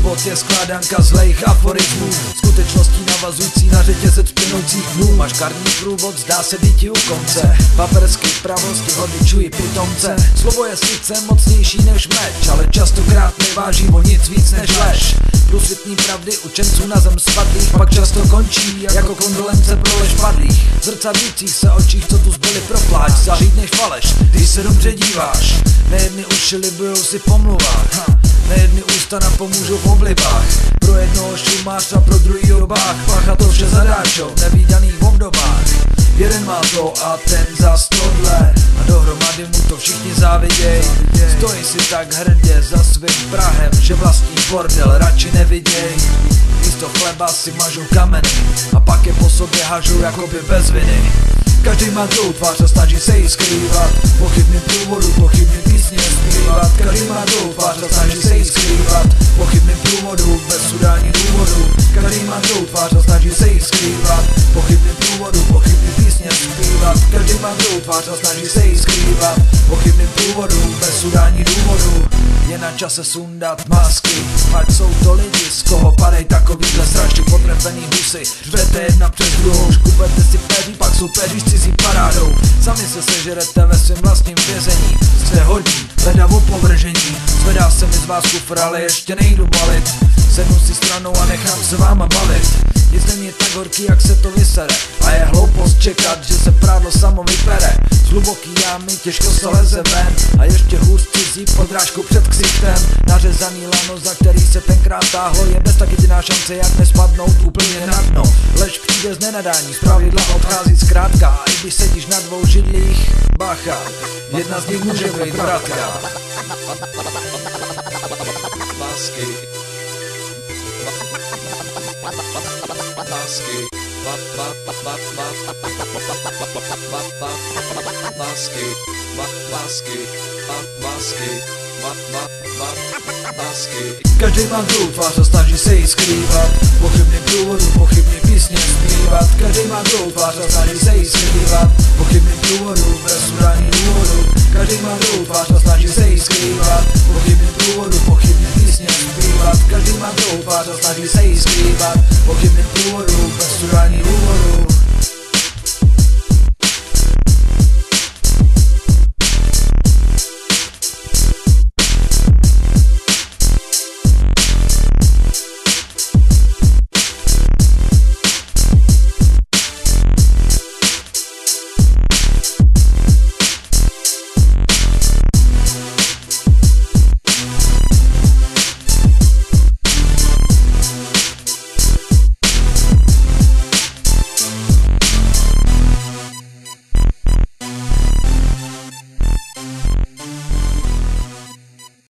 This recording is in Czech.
Život je skládanka zlejch aforismů, skutečností navazující na řetězec plynoucích dnů. Maškarný průvod zdá se býti u konce, papersky pravosti hodičují pitomce. Slovo je sice mocnější než meč, ale častokrát neváží o nic víc než lež. Průsvitní pravdy učenců na zem spadlých pak často končí jako kondolence pro lež padlých. Zrcadlících se očích, co tu zbyli pro pláč, zahlídneš faleš, když se dobře díváš. Nejedny uši libujou si pomluvat, nejedny ústa napomůžou v oblibách. Pro jednoho šumář a pro druhýho bách, pacha to vše zadáčou v nevídaných obdobách. Jeden má to a ten zas tohle, a dohromady mu to všichni záviděj. Stojí si tak hrdě za svým prahem, že vlastní bordel radši neviděj. Místo chleba si mažou kameny a pak je po sobě hažou jakoby bez viny. Každý má druhou tvář a snaží se jí skrývat, pochybným průvodu, pochybným písně zpívat. Každý má druhou tvář a snaží se jí skrývat, pochybným průvodu, bez udání důvodu. Každý má druhou tvář a snaží se jí skrývat, pochybným průvodu, pochybný písně zpívat. Každý má druhou tvář a snaží se jí skrývat, pochybným průvodu, bez udání důvodu. Je na čase sundat masky, ať jsou to lidi, z koho padej takovýhle strašně potrefený husy. Řvete jedna přes druhou, škupete si peří, pak jsou peří s cizí parádou. Sami se sežerete ve svém vlastním vězení, jste hodní, leda o povržení. Zvedá se mi z vás kufr, ale ještě nejdu balit. Sednu si stranou a nechám se váma bavit. Nic není tak horký, jak se to vysere, a je hloupost čekat, že se prádlo samo vypere. Z hluboký jámy těžko se leze ven, a ještě hůř cizí podrážku před ksichtem. Nařezaný lano, za který se tenkrát táhlo, je dnes tak jediná šance, jak nespadnout úplně na dno. Lež přijde z nenadání, zpravidla odchází zkrátka, a i když sedíš na dvou židlích, bacha, jedna z nich může být vratka. Masky. Masky, každý má druhou tvář a snaží se jí skrývat, pochybný průvodu, pochybný písně zpívat. Každý má druhou tvář a snaží se jí skrývat, pochybný průvodu, bez udání důvodu. Každý má druhou tvář a snaží se jí skrývat, pochybný průvodu, pochybný písně zpívat. Každý má druhou tvář a snaží se jí skrývat, pochybný průvodu, bez udání důvodu.